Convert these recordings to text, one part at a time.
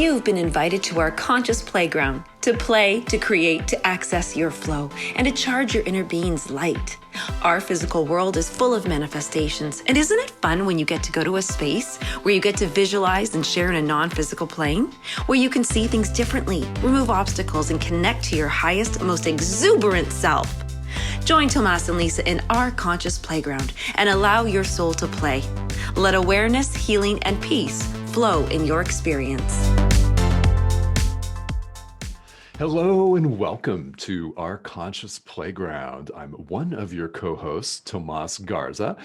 You've been invited to our conscious playground to play, to create, to access your flow, and to charge your inner being's light. Our physical world is full of manifestations, and isn't it fun when you get to go to a space where you get to visualize and share in a non-physical plane, where you can see things differently, remove obstacles, and connect to your highest, most exuberant self? Join Tomas and Lisa in our conscious playground and allow your soul to play. Let awareness, healing, and peace flow in your experience. Hello and welcome to our conscious playground. I'm one of your co-hosts, Tomas Garza,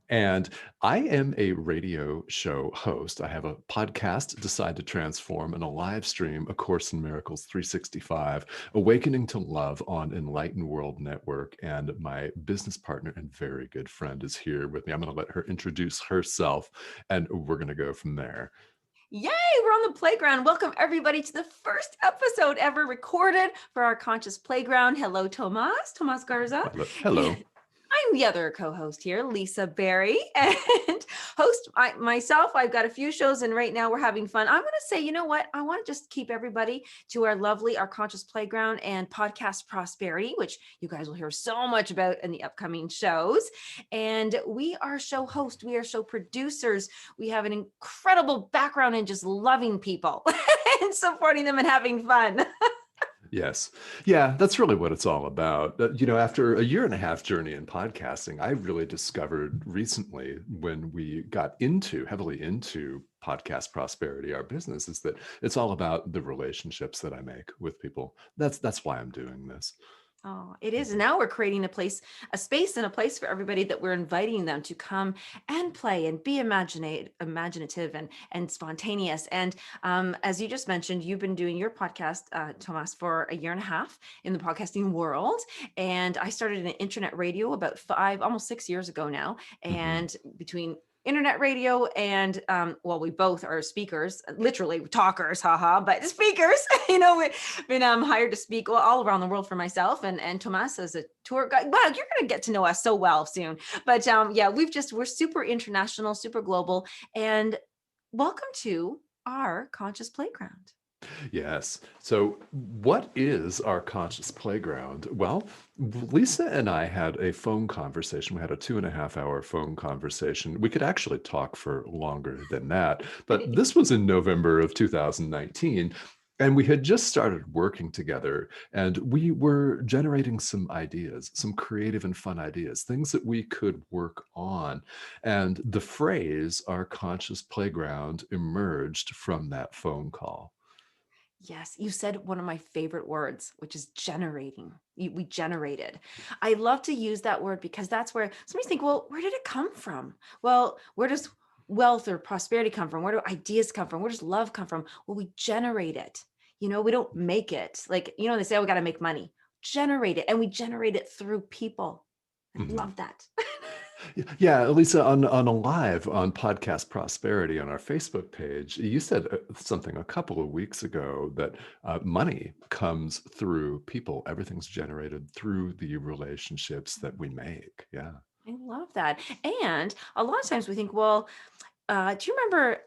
and I am a radio show host. I have a podcast, Decide to Transform, and a live stream, A Course in Miracles 365, Awakening to Love on Enlightened World Network. And my business partner and very good friend is here with me. I'm going to let her introduce herself, and we're going to go from there. Yay, we're on the playground. Welcome everybody to the first episode ever recorded for our conscious playground. Hello, Tomas Garza. Hello. I'm the other co-host here, Lisa Berry, and host myself. I've got a few shows, and right now we're having fun. I'm going to say, you know what? I want to just keep everybody to our conscious playground and podcast prosperity, which you guys will hear so much about in the upcoming shows. And we are show hosts. We are show producers. We have an incredible background in just loving people and supporting them and having fun. Yes. Yeah, that's really what it's all about. After a 1.5 year journey in podcasting, I really discovered recently when we got heavily into podcast prosperity, our business, is that it's all about the relationships that I make with people. That's why I'm doing this. Oh, it is. Now we're creating a space and a place for everybody that we're inviting them to come and play and be imaginative and spontaneous. And as you just mentioned, you've been doing your podcast, Tomas, for 1.5 years in the podcasting world. And I started an internet radio about almost 6 years ago now. And between internet radio and we both are speakers, literally talkers, but speakers. We've been hired to speak all around the world for myself and Tomas as a tour guide. Wow, you're gonna get to know us so well soon. But we're super international, super global, and welcome to our conscious playground. Yes. So what is our conscious playground? Well, Lisa and I had a phone conversation. We had a 2.5 hour phone conversation. We could actually talk for longer than that, but this was in November of 2019. And we had just started working together, and we were generating some ideas, some creative and fun ideas, things that we could work on. And the phrase, our conscious playground, emerged from that phone call. Yes, you said one of my favorite words, which is generating. We generated. I love to use that word because that's where somebody think, well, where did it come from? Well, where does wealth or prosperity come from? Where do ideas come from? Where does love come from? Well, we generate it. We don't make it. Like, they say, oh, we got to make money. Generate it. And we generate it through people. I love that. Yeah, Lisa, on Podcast Prosperity on our Facebook page, you said something a couple of weeks ago that money comes through people. Everything's generated through the relationships that we make. Yeah. I love that. And a lot of times we think, well, do you remember?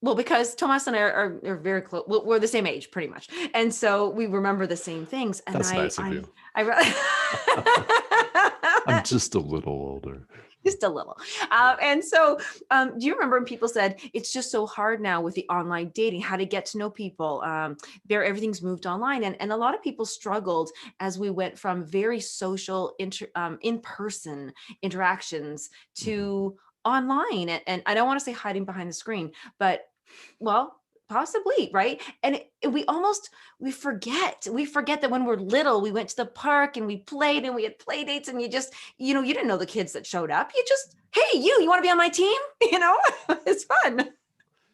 Well, because Tomas and I are very close. We're the same age, pretty much. And so we remember the same things. And That's nice of you. I'm just a little older. Just a little. And so do you remember when people said, it's just so hard now with the online dating, how to get to know people? Everything's moved online. And a lot of people struggled as we went from very social, in-person interactions to online. And I don't want to say hiding behind the screen, but possibly, right? And we forget that when we're little, we went to the park and we played and we had play dates, and you didn't know the kids that showed up. You just, hey, you want to be on my team? It's fun.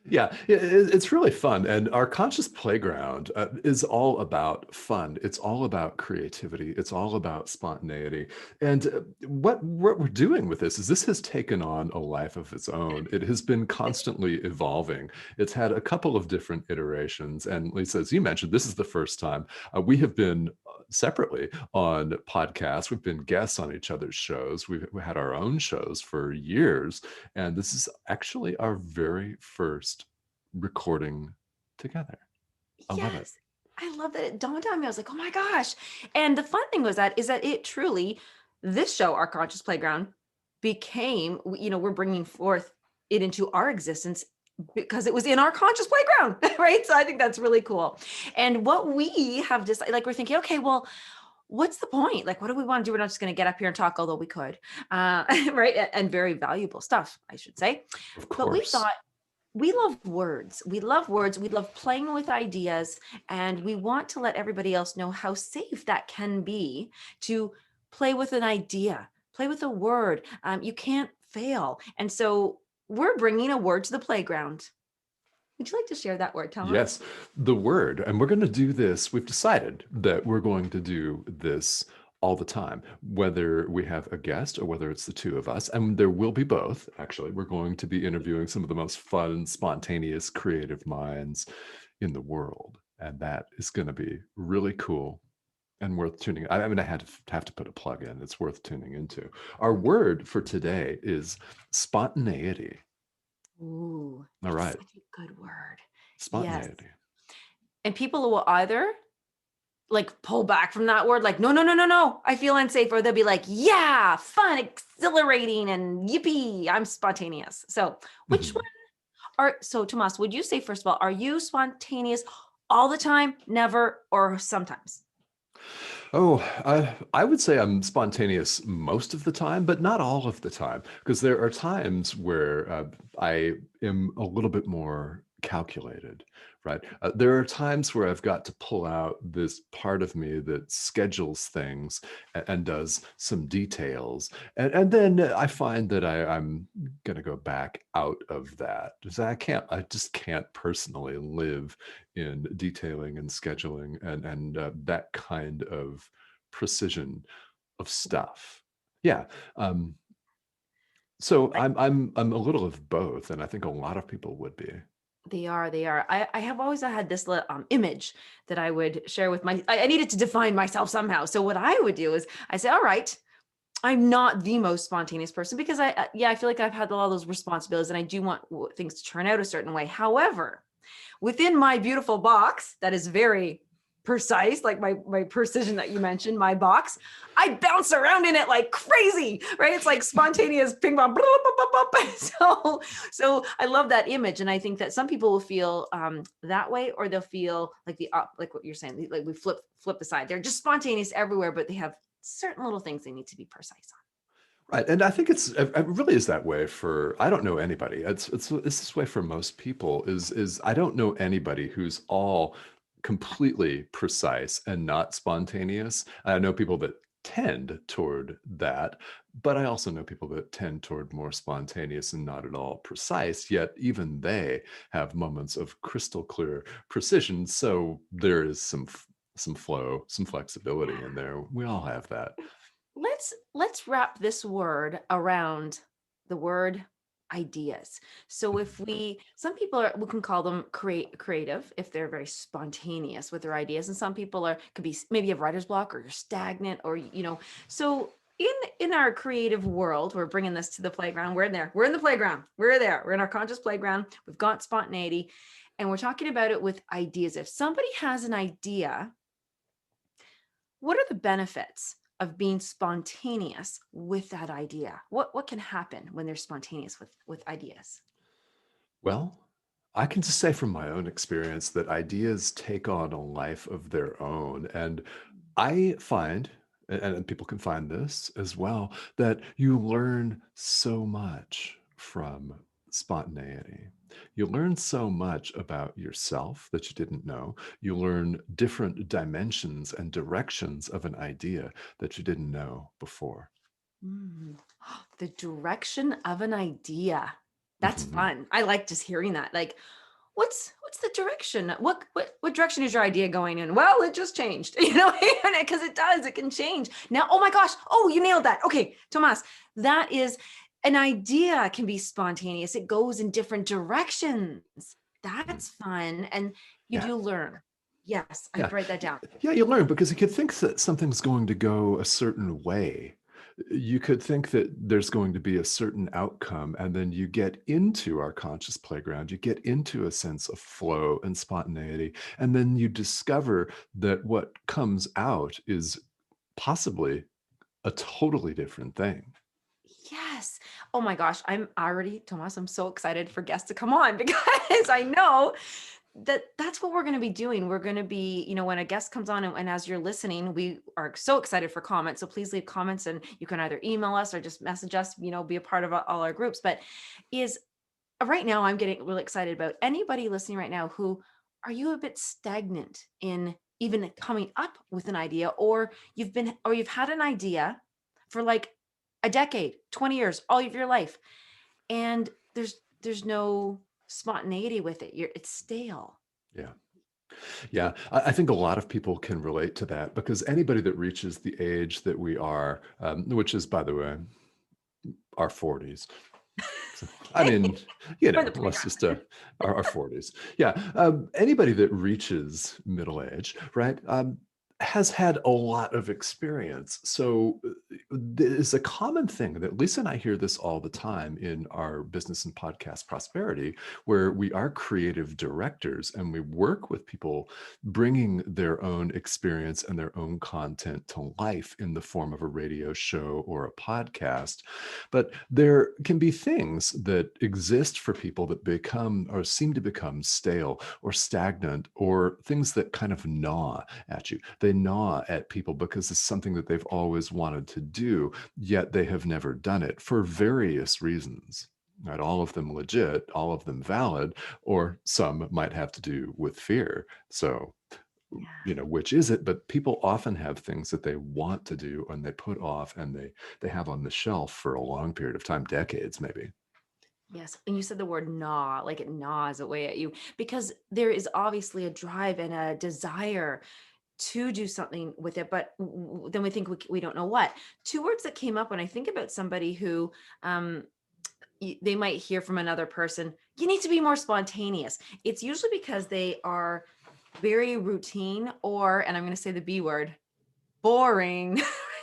Yeah, it's really fun. And our conscious playground is all about fun. It's all about creativity. It's all about spontaneity. And what we're doing with this has taken on a life of its own. It has been constantly evolving. It's had a couple of different iterations. And Lisa, as you mentioned, this is the first time we have been separately on podcasts. We've been guests on each other's shows. We had our own shows for years. And this is actually our very first recording together. I love it. Yes. I love that it dawned on me. I was like, "Oh my gosh." And the fun thing was that is that it truly this show, Our Conscious Playground, became we're bringing forth it into our existence because it was in our conscious playground, right? So I think that's really cool. And what we have decided, like we're thinking, okay, well, what's the point? Like, what do we want to do? We're not just going to get up here and talk, although we could, right? And very valuable stuff, I should say. Of But we course. thought, we love words. We love words. We love playing with ideas. And we want to let everybody else know how safe that can be to play with an idea, play with a word. You can't fail. And so we're bringing a word to the playground. Would you like to share that word, Thomas? Yes, the word. And we're going to do this. We've decided that we're going to do this all the time, whether we have a guest or whether it's the two of us. And there will be both, actually. We're going to be interviewing some of the most fun, spontaneous, creative minds in the world. And that is going to be really cool and worth tuning. I mean, I had to have to put a plug in. It's worth tuning into. Our word for today is spontaneity. Ooh, All it's right, such a good word. Yes. spontaneity. And people will either like pull back from that word, like, no, no, no, no, no, I feel unsafe. Or they'll be like, yeah, fun, exhilarating, and yippee, I'm spontaneous. So, which one Mhm. so Tomas, would you say, first of all, are you spontaneous all the time, never, or sometimes? Oh, I would say I'm spontaneous most of the time, but not all of the time, because there are times where I am a little bit more calculated, right? There are times where I've got to pull out this part of me that schedules things and does some details, and then I find that I'm going to go back out of that. So I just can't personally live in detailing and scheduling and that kind of precision of stuff. Yeah. Um, so Like I'm a little of both, and I think a lot of people would be. they are, they are. I have always had this image that I would share with I needed to define myself somehow. So what I would do is I say, all right, I'm not the most spontaneous person because I feel like I've had all those responsibilities and I do want things to turn out a certain way. However, within my beautiful box that is very precise, like my precision that you mentioned, my box, I bounce around in it like crazy, right? It's like spontaneous ping pong. So I love that image, and I think that some people will feel that way, or they'll feel like like what you're saying, like we flip the side. They're just spontaneous everywhere, but they have certain little things they need to be precise Right, and I think it really is that way for I don't know anybody. It's this way for most people. Is I don't know anybody who's all completely precise and not spontaneous. I know people that tend toward that, but I also know people that tend toward more spontaneous and not at all precise. Yet even they have moments of crystal clear precision. So there is some flow, some flexibility in on. there. We all have that. Let's wrap this word around the word ideas. So if some people are, we can call them creative if they're very spontaneous with their ideas, and some people are could be maybe you have writer's block or you're stagnant or so in our creative world, we're bringing this to the playground. We're in there, we're in the playground, we're there, we're in our conscious playground, we've got spontaneity, and we're talking about it with ideas. If somebody has an idea, what are the benefits of being spontaneous with that idea? What can happen when they're spontaneous with ideas? Well, I can just say from my own experience that ideas take on a life of their own. And I find, and people can find this as well, that you learn so much from spontaneity. You learn so much about yourself that you didn't know. You learn different dimensions and directions of an idea that you didn't know before. Mm. The direction of an idea. That's Mhm. fun. I like just hearing that. Like, what's the direction? What direction is your idea going in? Well, it just changed, because it does. It can change. Now, oh my gosh. Oh, you nailed that. Okay, Tomas, that is an idea can be spontaneous. It goes in different directions. Mhm. That's fun. And you Yeah. do learn. Yes, I have Yeah. to write that down. Yeah, you learn because you could think that something's going to go a certain way. You could think that there's going to be a certain outcome, and then you get into our conscious playground, you get into a sense of flow and spontaneity, and then you discover that what comes out is possibly a totally different thing. Yes. Oh my gosh, I'm already Tomas, I'm so excited for guests to come on because I know that that's what we're going to be doing. We're going to be, when a guest comes on and as you're listening, we are so excited for comments. So please leave comments and you can either email us or just message us, be a part of all our groups. But is right now I'm getting really excited about anybody listening right now who are you a bit stagnant in even coming up with an idea or you've had an idea for like a decade, 20 years, all of your life and there's no spontaneity with it. It's stale. Yeah. Yeah, I think a lot of people can relate to that because anybody that reaches the age that we are, which is, by the way, our 40s. So, I mean, For the let's playground. just our 40s. Yeah, anybody that reaches middle age, right, has had a lot of experience. So there's a common thing that Lisa and I hear this all the time in our business and podcast prosperity, where we are creative directors and we work with people bringing their own experience and their own content to life in the form of a radio show or a podcast. But there can be things that exist for people that become or seem to become stale or stagnant, or things that kind of gnaw at you. They gnaw at people because it's something that they've always wanted to do, yet they have never done it for various reasons. Not all of them legit, all of them valid, or some might have to do with fear. So Yeah. which is it, but people often have things that they want to do and they put off and they have on the shelf for a long period of time, decades maybe. Yes. And you said the word gnaw, like it gnaws away at you because there is obviously a drive and a desire to do something with it, but then we think we don't know what. Two words that came up when I think about somebody who um, they might hear from another person, you need to be more spontaneous. It's usually because they are very routine or, and I'm going to say the B word, boring,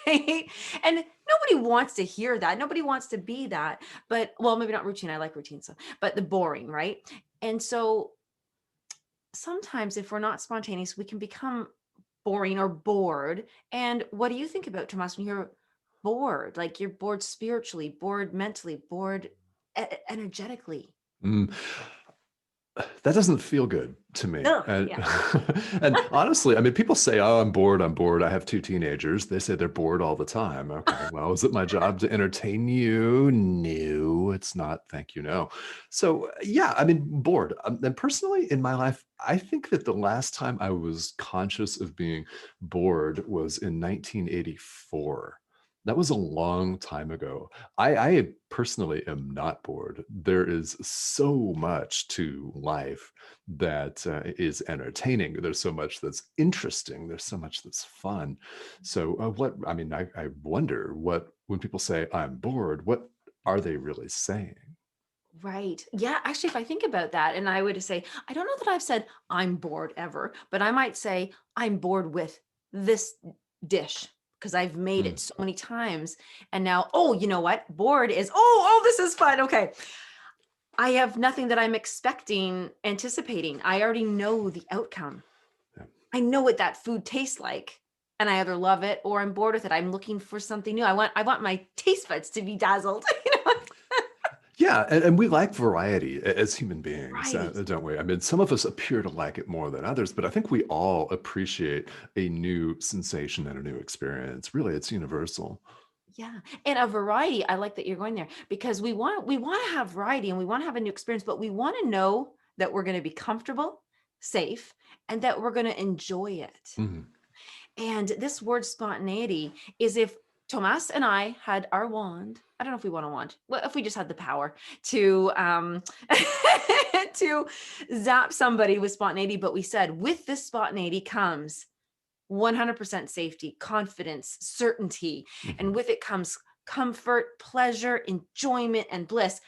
right? And nobody wants to hear that. Nobody wants to be that. But well, maybe not routine. I like routine. So, but the boring, right? And so sometimes if we're not spontaneous, we can become boring or bored. And what do you think about Tomas when you're bored? Like you're bored spiritually, bored mentally, bored energetically. Mm. That doesn't feel good to me. Ugh, And, yeah. and honestly, I mean, people say, oh, I'm bored. I'm bored. I have two teenagers. They say they're bored all the time. Okay. Well, is it my job to entertain you? No, it's not. Thank you. No. So, yeah, I mean, bored. And personally, in my life, I think that the last time I was conscious of being bored was in 1984. That was a long time ago. I personally am not bored. There is so much to life that is entertaining. There's so much that's interesting. There's so much that's fun. So, I wonder what, when people say I'm bored, what are they really saying? Right. Yeah. Actually, if I think about that, and I would say, I don't know that I've said I'm bored ever, but I might say I'm bored with this dish because I've made Mm. it so many times. And now, oh, you know what? Bored is, this is fun. Okay. I have nothing that I'm expecting, anticipating. I already know the outcome. Yeah. I know what that food tastes like. And I either love it or I'm bored with it. I'm looking for something new. I want my taste buds to be dazzled. Yeah, and we like variety as human beings, Right. don't we? I mean, some of us appear to like it more than others, but I think we all appreciate a new sensation and a new experience. Really, it's universal. Yeah. And a variety, I like that you're going there because we want to have variety and we want to have a new experience, but we want to know that we're going to be comfortable, safe, and that we're going to enjoy it. Mhm. And this word spontaneity is if Tomas and I had our wand, I don't know if we want a wand. Well, if we just had the power to to zap somebody with spontaneity, but we said with this spontaneity comes 100% safety, confidence, certainty, and Mhm. with it comes comfort, pleasure, enjoyment, and bliss.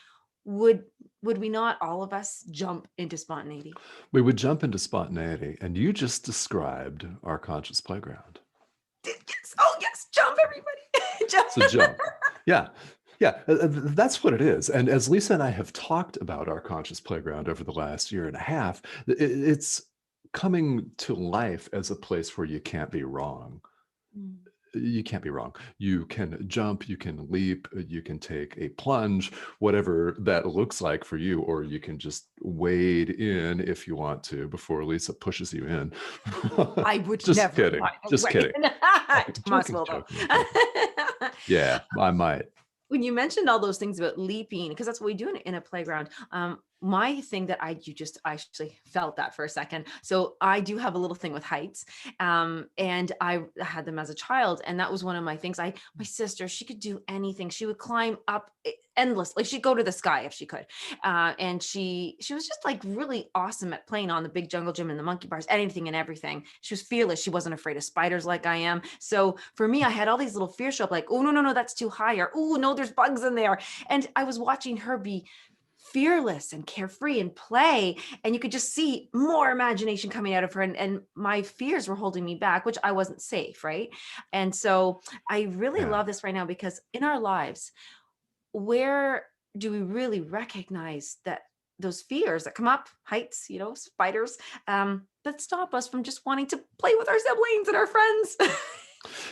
Would would we not all of us jump into spontaneity? We would jump into spontaneity, and you just described our conscious playground. Yes. Oh yes, jump everybody. It's a jump. Yeah. Yeah, that's what it is. And as Lisa and I have talked about our conscious playground over the last year and a half, it's coming to life as a place where you can't be wrong. Mm. You can't be wrong. You can jump, you can leap, you can take a plunge, whatever that looks like for you, or you can just wade in if you want to before Lisa pushes you in. I would Just never, kidding. by the Just way. kidding. Thomas Joking, will though. joking, joking. Yeah, I might. When you mentioned all those things about leaping, because that's what we do in a playground. My thing that you just I actually felt that for a second. So I do have a little thing with heights, and I had them as a child, and that was one of my things. My sister, she could do anything. She would climb up endless, like she'd go to the sky if she could, and she was just like really awesome at playing on the big jungle gym and the monkey bars, anything and everything. She was fearless. She wasn't afraid of spiders like I am. So for me, I had all these little fears show up, like, oh no no no, that's too high, or oh no, there's bugs in there, and I was watching her be fearless and carefree and play, and you could just see more imagination coming out of her, and my fears were holding me back, which I wasn't safe, right? And so I really Yeah. love this right now, because in our lives, where do we really recognize that those fears that come up, heights, spiders, that stop us from just wanting to play with our siblings and our friends?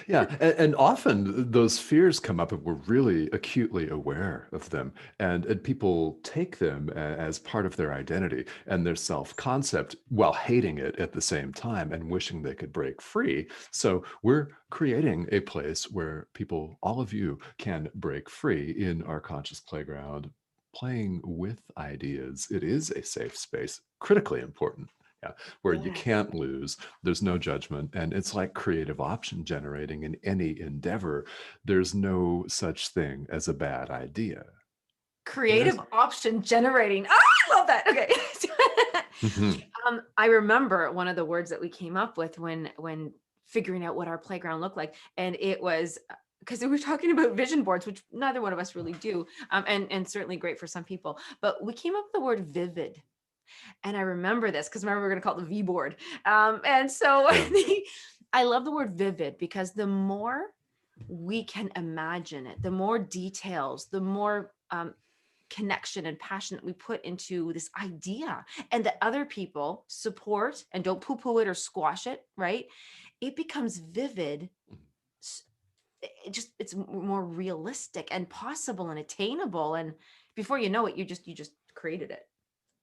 Yeah, and often those fears come up and we're really acutely aware of them, and people take them as part of their identity and their self-concept while hating it at the same time and wishing they could break free. So we're creating a place where people, all of you, can break free in our conscious playground, playing with ideas. It is a safe space, critically important. Yeah, where you Yes. can't lose, there's no judgment, and it's like creative option generating in any endeavor. There's no such thing as a bad idea. There Creative isn't. option generating. Oh, I love that. Okay. Mhm. I remember one of the words that we came up with when figuring out what our playground looked like, and it was because we were talking about vision boards, which neither one of us really do, and certainly great for some people. But we came up with the word vivid, and I remember this because remember we are going to call it the V board, and so Yeah. I love the word vivid, because the more we can imagine it, the more details, the more connection and passion that we put into this idea, and that other people support and don't poo poo it or squash it, right? It becomes vivid. s- it's more realistic and possible and attainable. And before you know it, you just created it.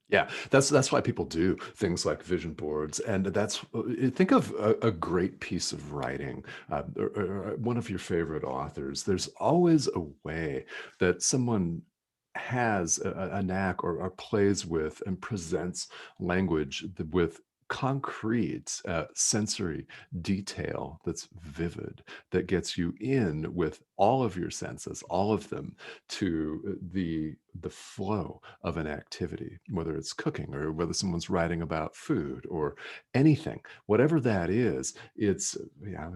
Yeah, that's why people do things like vision boards, and that's think of a great piece of writing, or one of your favorite authors. There's always a way that someone has a knack or plays with and presents language with concrete sensory detail that's vivid, that gets you in with all of your senses, all of them, to the flow of an activity, whether it's cooking or whether someone's writing about food or anything, whatever that is. It's yeah,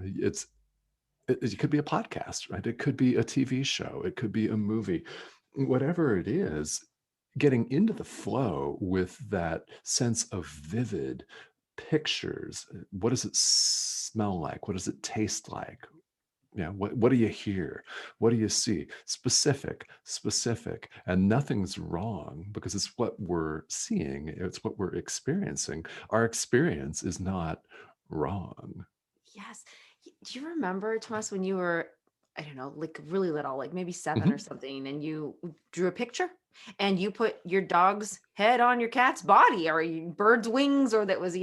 it could be a podcast, right? It could be a TV show, it could be a movie, whatever it is. Getting into the flow with that sense of vivid pictures. What does it smell like? What does it taste like? Yeah, what do you hear? What do you see? Specific, specific, and nothing's wrong because it's what we're seeing, it's what we're experiencing. Our experience is not wrong. Yes. Do you remember, Thomas, when you were, I don't know, like really little, like maybe 7 or Mhm. something, and you drew a picture and you put your dog's head on your cat's body, or bird's wings, or that was,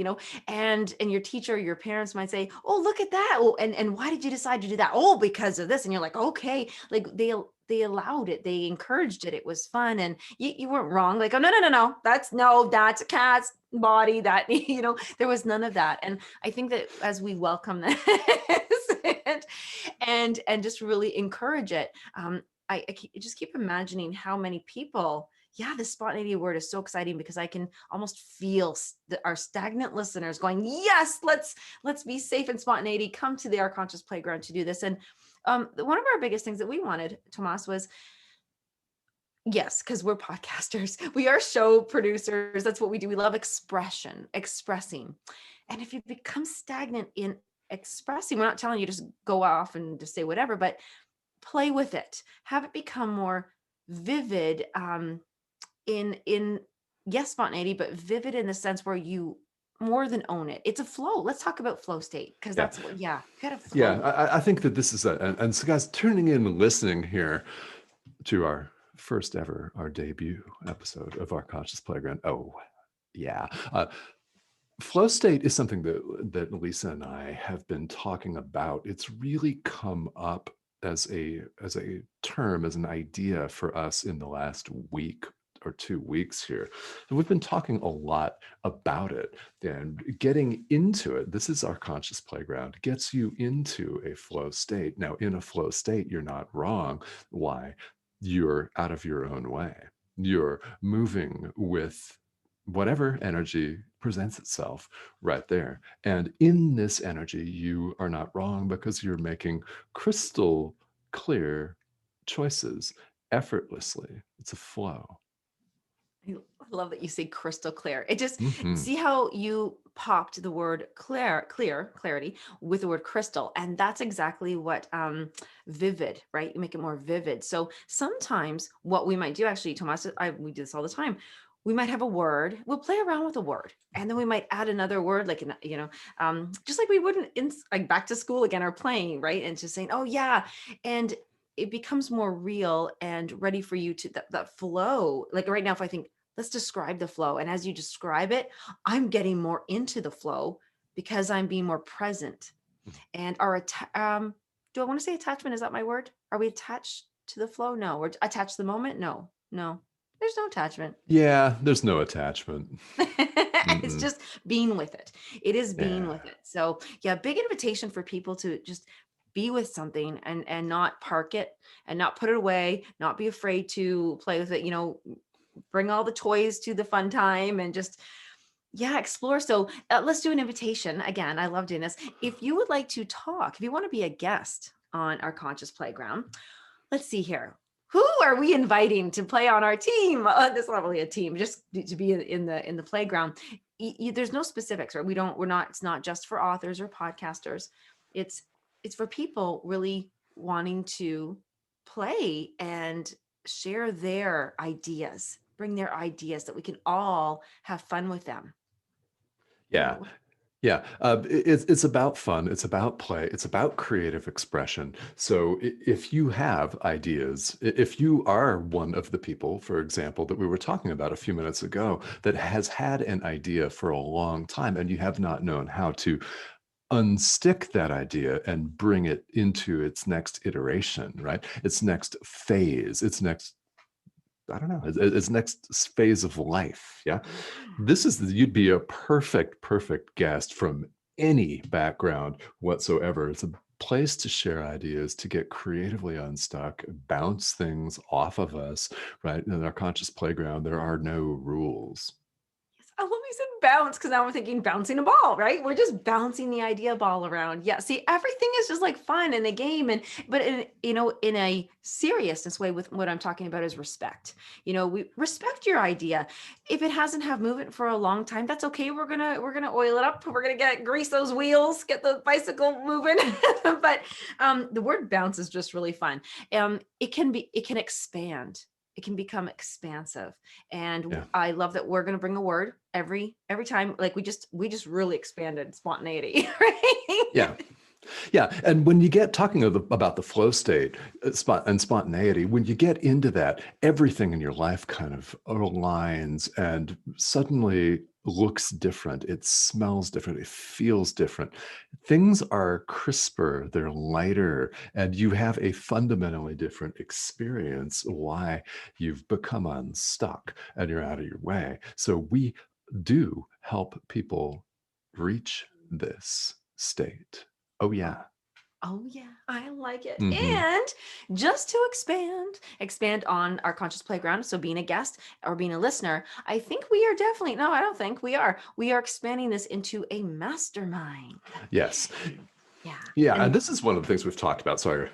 and your teacher, your parents might say, "Oh, look at that. Oh, and why did you decide to do that?" "Oh, because of this." And you're like, "Okay." Like they allowed it, they encouraged it. It was fun, and you weren't wrong. Like, "Oh, no, no, no, no. That's a cat's body." That, there was none of that. And I think that as we welcome this and just really encourage it, just keep imagining how many people. Yeah, the spontaneity word is so exciting, because I can almost feel our stagnant listeners going, "Yes, let's be safe and spontaneity. Come to the Our Conscious Playground to do this." And one of our biggest things that we wanted, Tomas, was, yes, because we're podcasters. We are show producers. That's what we do. We love expression, expressing. And if you become stagnant in expressing, we're not telling you just go off and just say whatever, but play with it, have it become more vivid, in yes, spontaneity, but vivid in the sense where you more than own it. It's a flow. Let's talk about flow state, because Yeah. that's what, yeah, you gotta Yeah. flow. I think that this is and so guys tuning in and listening here to our first ever, our debut episode of our Conscious Playground. Oh, yeah. Flow state is something that Lisa and I have been talking about. It's really come up as a term, as an idea for us in the last week or 2 weeks here. And we've been talking a lot about it and getting into it. This is our conscious playground, gets you into a flow state. Now, in a flow state, you're not wrong. Why? You're out of your own way. You're moving with whatever energy presents itself right there. And in this energy, you are not wrong because you're making crystal clear choices effortlessly. It's a flow. I love that you say crystal clear. It just, Mhm. see how you popped the word clarity with the word crystal. And that's exactly what, vivid, right? You make it more vivid. So sometimes what we might do, actually, Tomas, we do this all the time. We might have a word, we'll play around with a word, and then we might add another word, like, just like we wouldn't in like back to school again or playing, right? And just saying, oh yeah. And it becomes more real and ready for you to that flow. Like right now, if I think, let's describe the flow. And as you describe it, I'm getting more into the flow because I'm being more present. And do I want to say attachment? Is that my word? Are we attached to the flow? No. We're attached to the moment? No, no. There's no attachment. Yeah, there's no attachment. It's Mm-mm. just being with it. It is being with Yeah. it. So yeah, big invitation for people to just be with something and not park it and not put it away, not be afraid to play with it, bring all the toys to the fun time and just, yeah, explore. So let's do an invitation again. I love doing this. If you would like to talk, if you want to be a guest on our conscious playground, let's see here. Who are we inviting to play on our team? That's not really a team, just to be in the playground. There's no specifics, right? We're not. It's not just for authors or podcasters. It's it's for people really wanting to play and share their ideas, bring their ideas that we can all have fun with them. Yeah. Yeah, it's about fun. It's about play. It's about creative expression. So if you have ideas, if you are one of the people, for example, that we were talking about a few minutes ago, that has had an idea for a long time and you have not known how to unstick that idea and bring it into its next iteration, right? Its next phase, its next, I don't know, its next phase of life. Yeah. Yeah. You'd be a perfect guest from any background whatsoever. It's a place to share ideas, to get creatively unstuck, bounce things off of us, right? In our conscious playground, there are no rules. I love you said bounce, because now I'm thinking bouncing a ball, right? We're just bouncing the idea ball around. Yeah. See, everything is just like fun in a game. But in a seriousness way, with what I'm talking about is respect. We respect your idea. If it hasn't have movement for a long time, that's okay. We're gonna oil it up. We're gonna grease those wheels, get the bicycle moving. But the word bounce is just really fun. It can expand. It can become expansive. And Yeah. I love that we're going to bring a word every time. Like we just really expanded spontaneity, right? Yeah. Yeah, and when you get talking about the flow state, and spontaneity, when you get into that, everything in your life kind of aligns and suddenly looks different. It smells different. It feels different. Things are crisper, they're lighter, and you have a fundamentally different experience why you've become unstuck and you're out of your way. So we do help people reach this state. Oh, Oh, yeah. oh yeah, I like it. Mhm. And just to expand on our conscious playground. So being a guest or being a listener, I think we are definitely, no, I don't think we are expanding this into a mastermind. Yes. Yeah. Yeah, and And this is one of the things we've talked about, sorry.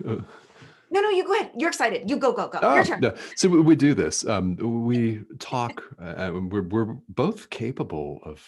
no, you go ahead. You're excited. You go, go, go. Your Oh, turn. no. So we do this. We talk, we're both capable of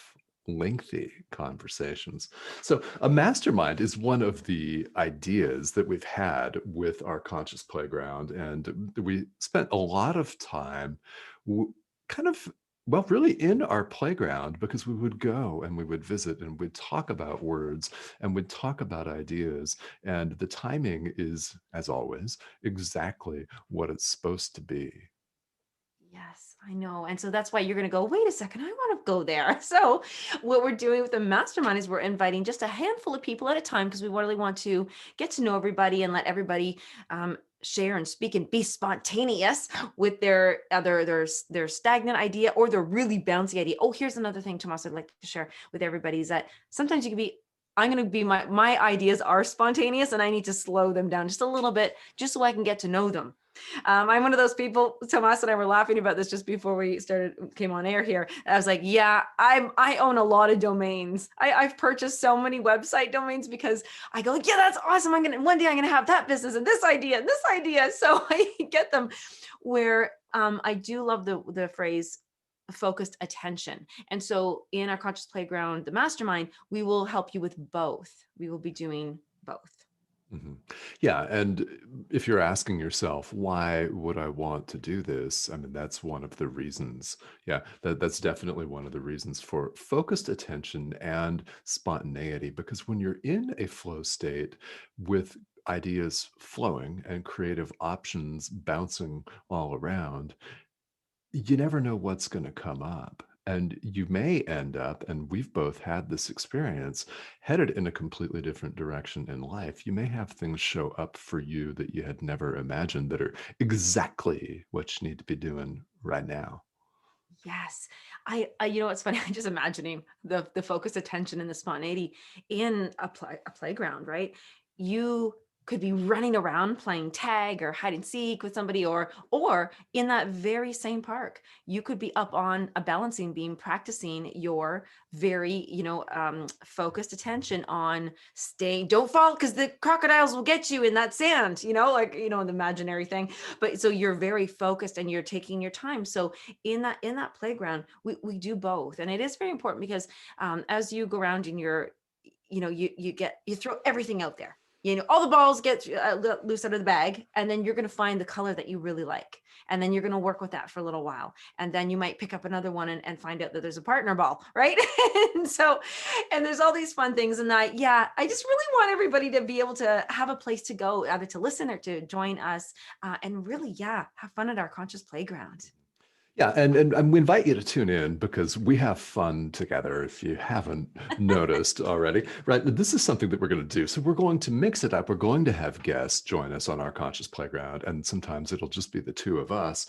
lengthy conversations. So, a mastermind is one of the ideas that we've had with our conscious playground. And we spent a lot of time w- kind of, well, really in our playground because we would go and we would visit and we'd talk about words and we'd talk about ideas. And the timing is, as always, exactly what it's supposed to be. Yes, I know. And so that's why you're going to go, wait a second, I want to go there. So, what we're doing with the mastermind is we're inviting just a handful of people at a time because we really want to get to know everybody and let everybody share and speak and be spontaneous with their other their stagnant idea or their really bouncy idea. Oh, here's another thing, Tomas, I'd like to share with everybody is that sometimes you can be I'm going to be my ideas are spontaneous and I need to slow them down just a little bit just so I can get to know them. I'm one of those people. Tomas and I were laughing about this just before we came on air here. I was like, yeah, I own a lot of domains. I've purchased so many website domains because I go, yeah, that's awesome. One day I'm gonna have that business and this idea and this idea. So I get them where I do love the phrase focused attention. And so in our conscious playground, the mastermind, we will help you with both. We will be doing both. Mhm. Yeah, and if you're asking yourself, why would I want to do this? I mean, that's one of the reasons. Yeah, that's definitely one of the reasons for focused attention and spontaneity. Because when you're in a flow state with ideas flowing and creative options bouncing all around, you never know what's going to come up. And you may end up, and we've both had this experience, headed in a completely different direction in life. You may have things show up for you that you had never imagined that are exactly what you need to be doing right now. Yes. You know, it's funny. I'm just imagining the focused attention and the spontaneity in a playground, right? You could be running around playing tag or hide and seek with somebody, or in that very same park, you could be up on a balancing beam practicing your very, focused attention on staying, don't fall because the crocodiles will get you in that sand, like, the imaginary thing. But so you're very focused and you're taking your time. So in that playground we do both, and it is very important because as you go around in your you throw everything out there, all the balls get loose out of the bag, and then you're going to find the color that you really like, and then you're going to work with that for a little while, and then you might pick up another one and find out that there's a partner ball, right? And so, and there's all these fun things, and I just really want everybody to be able to have a place to go, either to listen or to join us, and really, have fun at our conscious playground. Yeah, and we invite you to tune in because we have fun together if you haven't noticed already. Right. This is something that we're going to do. So we're going to mix it up. We're going to have guests join us on our conscious playground, and sometimes it'll just be the two of us.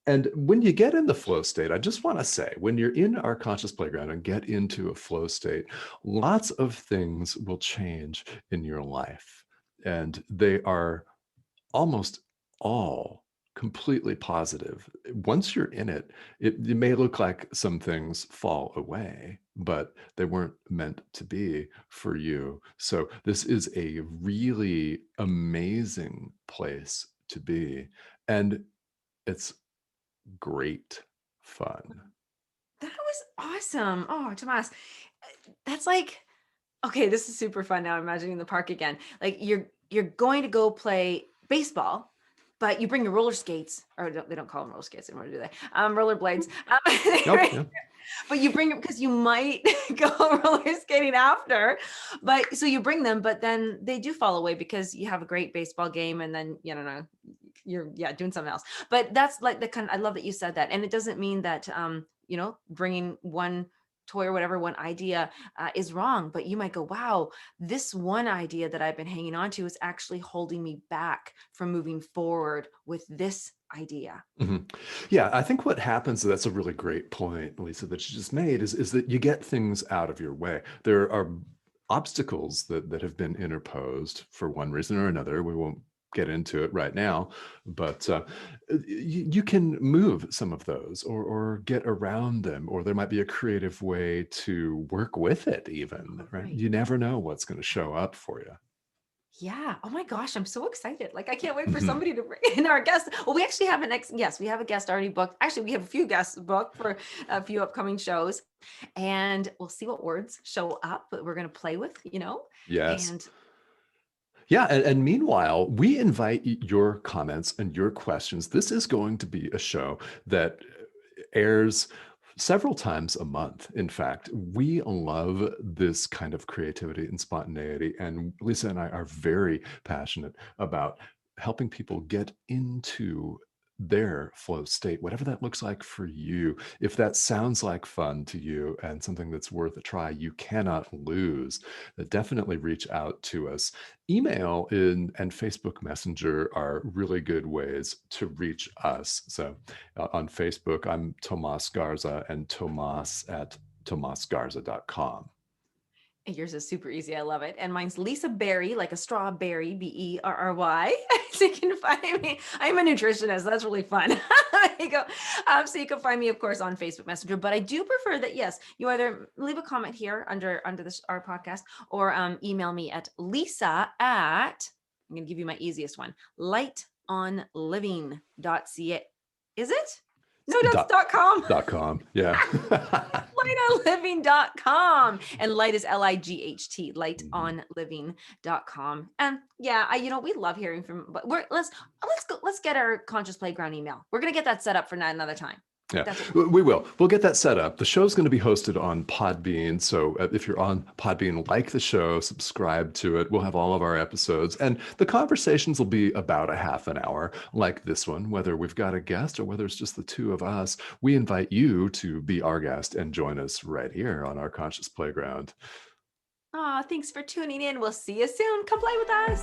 And when you get in the flow state, I just want to say, when you're in our conscious playground and get into a flow state, lots of things will change in your life. And they are almost all completely positive. Once you're in it, it may look like some things fall away, but they weren't meant to be for you. So this is a really amazing place to be. And it's great fun. That was awesome. Oh, Tomas, that's like, okay, this is super fun now. Imagining the park again. Like you're going to go play baseball, but you bring your roller skates, or they don't call them roller skates anymore, do they? Roller blades. Nope. Yeah. But you bring them because you might go roller skating after. But so you bring them, but then they do fall away because you have a great baseball game, and then you're doing something else. But that's like the kind. I love that you said that, and it doesn't mean that bringing one toy or whatever, one idea is wrong, but you might go, wow, this one idea that I've been hanging on to is actually holding me back from moving forward with this idea. Mhm. Yeah, I think what happens, that's a really great point, Lisa, that you just made, is that you get things out of your way. There are obstacles that have been interposed for one reason or another. We won't get into it right now, but you can move some of those or get around them, or there might be a creative way to work with it even, Oh, right? right. You never know what's going to show up for you. Yeah. Oh my gosh, I'm so excited. Like I can't wait for Mhm. somebody to bring in our guest. Well, we actually have yes, we have a guest already booked. Actually, we have a few guests booked for a few upcoming shows. And we'll see what words show up that we're going to play with, Yes. And Yeah, and meanwhile, we invite your comments and your questions. This is going to be a show that airs several times a month. In fact, we love this kind of creativity and spontaneity, and Lisa and I are very passionate about helping people get into their flow state, whatever that looks like for you. If that sounds like fun to you and something that's worth a try, you cannot lose. Definitely reach out to us. Email and Facebook Messenger are really good ways to reach us. So on Facebook, I'm Tomas Garza and Tomas at tomasgarza.com. yours is super easy. I love it. And mine's Lisa Berry, like a strawberry, Berry. So you can find me. I'm a nutritionist. That's really fun. There you go. So you can find me, of course, on Facebook Messenger. But I do prefer that, yes, you either leave a comment here under this our podcast, or email me at Lisa at, I'm going to give you my easiest one, lightonliving.ca. Is it? No, that's Dot, .com. .com. Yeah. lightonliving.com, and light is light Mhm. lightonliving.com. And yeah, we love hearing from, but let's get our conscious playground email. We're gonna get that set up for another time. Yeah, That's what we will. We'll get that set up. The show's going to be hosted on Podbean. So if you're on Podbean, like the show, subscribe to it. We'll have all of our episodes. And the conversations will be about a half an hour, like this one, whether we've got a guest or whether it's just the two of us. We invite you to be our guest and join us right here on our Conscious Playground. thanks for tuning in. We'll see you soon. Come play with us.